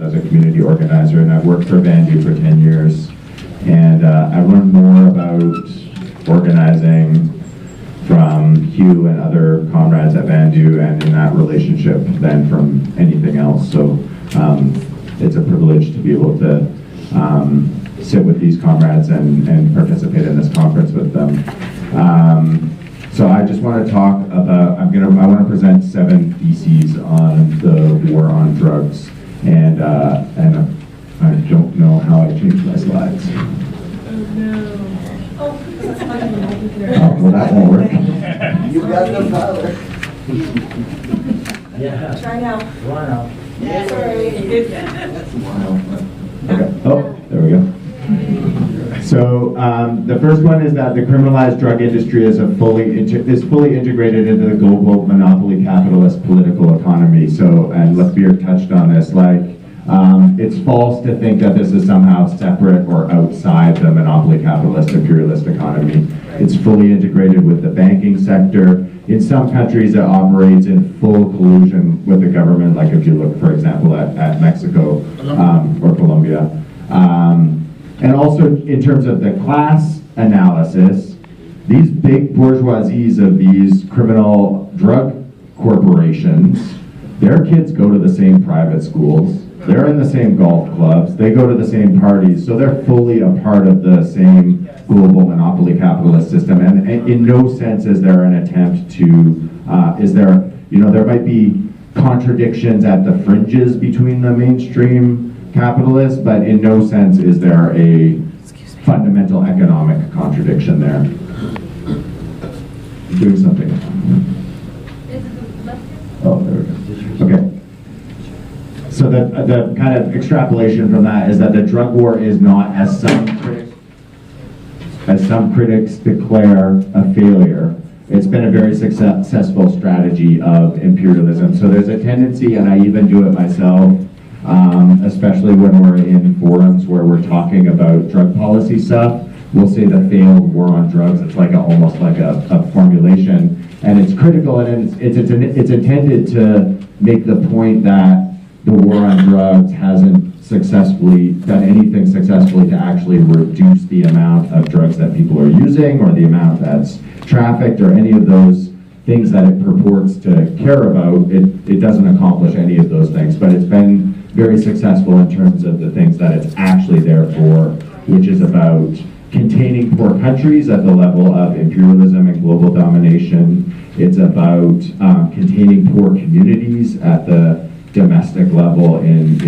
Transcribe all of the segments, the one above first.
as a community organizer, and I've worked for VANDU for 10 years. And I learned more about organizing from Hugh and other comrades at VANDU and in that relationship than from anything else. So it's a privilege to be able to sit with these comrades and participate in this conference with them. So I just want to talk about, I want to present 7 theses on the war on drugs, and I don't know how I changed my slides. Oh no. Oh, Well, that won't work. You got the power. yeah. Try now. Run out. Yeah, sorry. Okay. Oh, there we go. So the first one is that the criminalized drug industry is fully integrated into the global monopoly capitalist political economy. So, and Lefebvre touched on this, it's false to think that this is somehow separate or outside the monopoly capitalist imperialist economy. It's fully integrated with the banking sector. In some countries it operates in full collusion with the government, like if you look, for example, at Mexico or Colombia. And also in terms of the class analysis, these big bourgeoisies of these criminal drug corporations, their kids go to the same private schools, they're in the same golf clubs, they go to the same parties, so they're fully a part of the same global monopoly capitalist system. And in no sense is there an attempt to, there might be contradictions at the fringes between the mainstream capitalists, but in no sense is there a fundamental economic contradiction there. Doing something. Oh, there we go. Okay. So the kind of extrapolation from that is that the drug war is not, as some critics declare, a failure. It's been a very successful strategy of imperialism. So there's a tendency, and I even do it myself, especially when we're in forums where we're talking about drug policy stuff, we'll say the failed war on drugs. It's like almost like a formulation, and it's critical, and it's intended to make the point that the war on drugs hasn't successfully done anything successfully to actually reduce the amount of drugs that people are using, or the amount that's trafficked, or any of those things that it purports to care about. It doesn't accomplish any of those things, but it's been very successful in terms of the things that it's actually there for, which is about containing poor countries at the level of imperialism and global domination. It's about containing poor communities at the domestic level in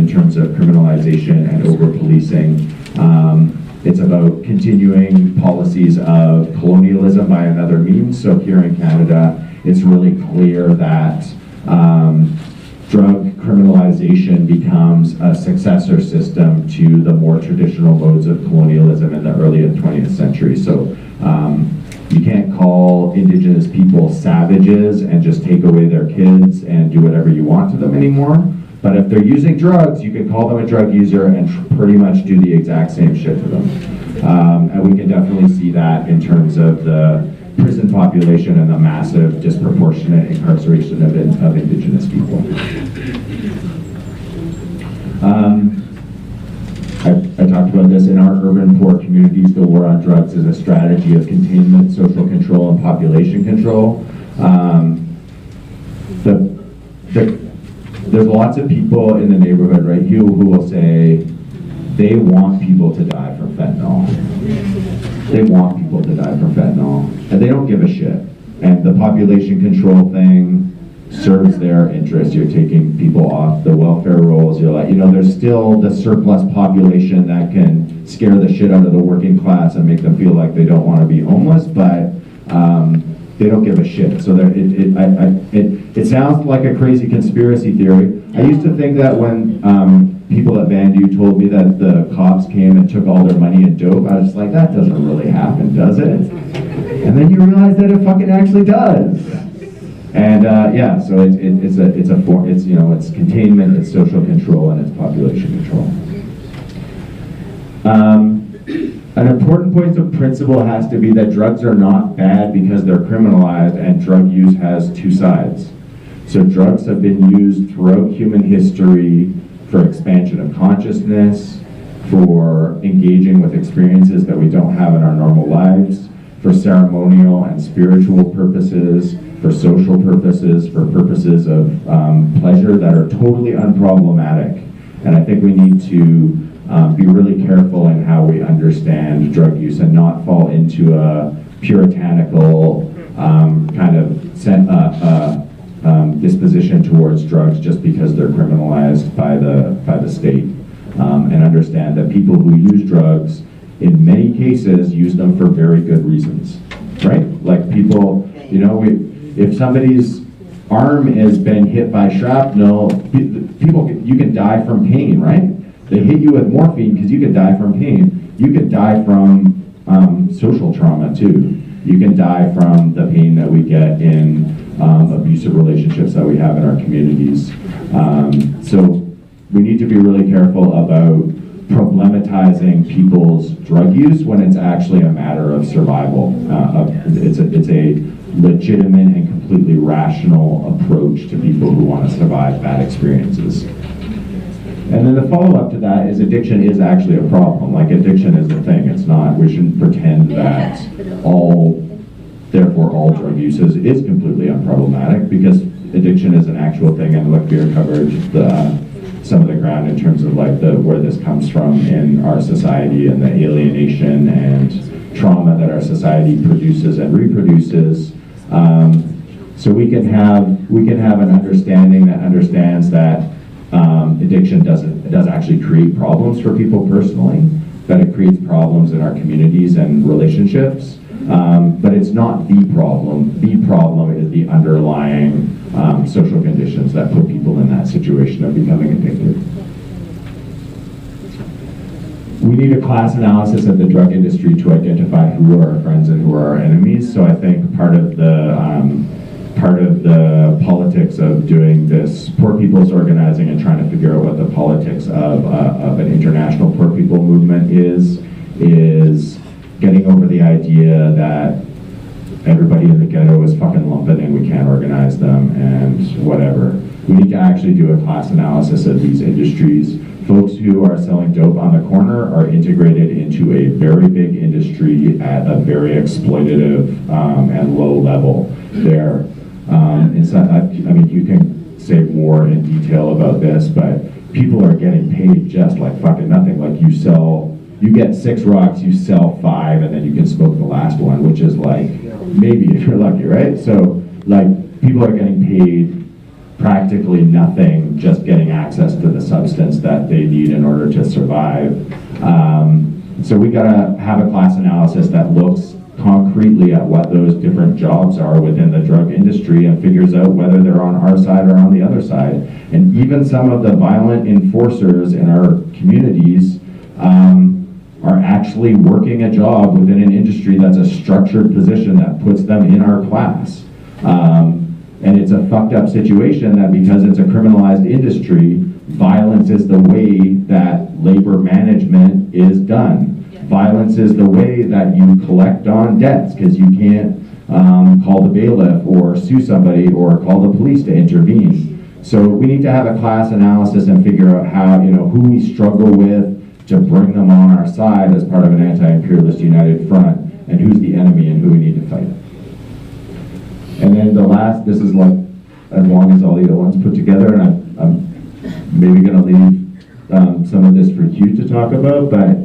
terms of criminalization and over-policing. It's about continuing policies of colonialism by another means. So here in Canada, it's really clear that drug criminalization becomes a successor system to the more traditional modes of colonialism in the early 20th century. So you can't call Indigenous people savages and just take away their kids and do whatever you want to them anymore. But if they're using drugs, you can call them a drug user and pretty much do the exact same shit to them. And we can definitely see that in terms of the prison population and the massive disproportionate incarceration of Indigenous people. I talked about this. In our urban poor communities, the war on drugs is a strategy of containment, social control, and population control. There's lots of people in the neighborhood, right, Hugh, who will say they want people to die from fentanyl. They want people to die from fentanyl, and they don't give a shit. And the population control thing serves their interest. You're taking people off the welfare rolls. You're like, there's still the surplus population that can scare the shit out of the working class and make them feel like they don't want to be homeless, but they don't give a shit. So it sounds like a crazy conspiracy theory. I used to think that when people at VANDU told me that the cops came and took all their money in dope, I was just like, that doesn't really happen, does it? And then you realize that it fucking actually does. And so it's containment, it's social control, and it's population control. An important point of principle has to be that drugs are not bad because they're criminalized, and drug use has two sides. So drugs have been used throughout human history for expansion of consciousness, for engaging with experiences that we don't have in our normal lives, for ceremonial and spiritual purposes, for social purposes, for purposes of pleasure that are totally unproblematic. And I think we need to be really careful in how we understand drug use and not fall into a puritanical kind of disposition towards drugs just because they're criminalized by the state. And understand that people who use drugs, in many cases, use them for very good reasons, right? Like people, you know, if somebody's arm has been hit by shrapnel, you can die from pain, right? They hit you with morphine because you could die from pain. You could die from social trauma too. You can die from the pain that we get in abusive relationships that we have in our communities. So we need to be really careful about problematizing people's drug use when it's actually a matter of survival. It's a legitimate and completely rational approach to people who want to survive bad experiences. And then the follow-up to that is addiction is actually a problem. Like addiction is a thing. It's not, we shouldn't pretend that therefore all drug use is completely unproblematic, because addiction is an actual thing, and look, Beer covered some of the ground in terms of like where this comes from in our society and the alienation and trauma that our society produces and reproduces. So we can have an understanding that understands that addiction does actually create problems for people personally, that it creates problems in our communities and relationships, but it's not the problem. The problem is the underlying social conditions that put people in that situation of becoming addicted. We need a class analysis of the drug industry to identify who are our friends and who are our enemies. So I think part of the politics of doing this poor people's organizing and trying to figure out what the politics of an international poor people movement is getting over the idea that everybody in the ghetto is fucking lumpen and we can't organize them and whatever. We need to actually do a class analysis of these industries. Folks who are selling dope on the corner are integrated into a very big industry at a very exploitative and low level there. I mean, you can say more in detail about this, but people are getting paid just like fucking nothing. Like you get 6 rocks, you sell 5, and then you can smoke the last one, which is like, maybe if you're lucky, right? So like people are getting paid practically nothing, just getting access to the substance that they need in order to survive. So we gotta have a class analysis that looks concretely at what those different jobs are within the drug industry and figures out whether they're on our side or on the other side. And even some of the violent enforcers in our communities are actually working a job within an industry that's a structured position that puts them in our class. And it's a fucked up situation that because it's a criminalized industry, violence is the way that labor management is done. Violence is the way that you collect on debts, because you can't call the bailiff or sue somebody or call the police to intervene. So we need to have a class analysis and figure out how, who we struggle with to bring them on our side as part of an anti-imperialist united front, and who's the enemy and who we need to fight. And then the last, this is like as long as all the other ones put together, and I'm maybe going to leave some of this for you to talk about, but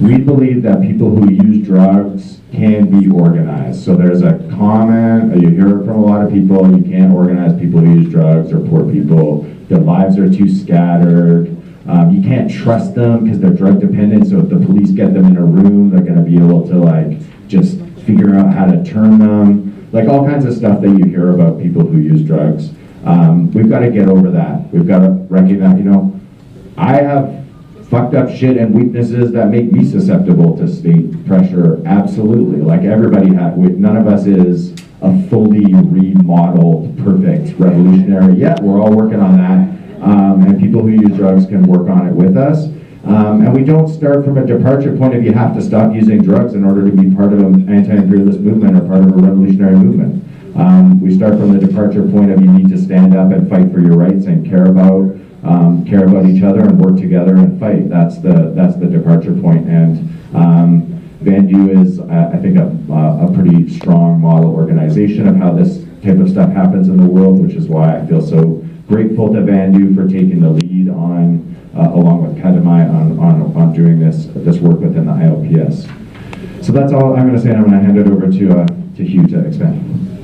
we believe that people who use drugs can be organized. So there's a comment, you hear it from a lot of people, you can't organize people who use drugs or poor people, their lives are too scattered, you can't trust them because they're drug dependent, so if the police get them in a room, they're going to be able to like just figure out how to turn them, like all kinds of stuff that you hear about people who use drugs. We've got to get over that. We've got to recognize, I have fucked up shit and weaknesses that make me susceptible to state pressure, absolutely. Like everybody none of us is a fully remodeled, perfect revolutionary yet. We're all working on that. And people who use drugs can work on it with us. And we don't start from a departure point of you have to stop using drugs in order to be part of an anti-imperialist movement or part of a revolutionary movement. We start from the departure point of you need to stand up and fight for your rights and care about each other and work together and fight. That's the departure point. And VANDU is, I think, a pretty strong model organization of how this type of stuff happens in the world, which is why I feel so grateful to VANDU for taking the lead on, along with Kadamai, on doing this work within the ILPS. So that's all I'm going to say, and I'm going to hand it over to Hugh to expand.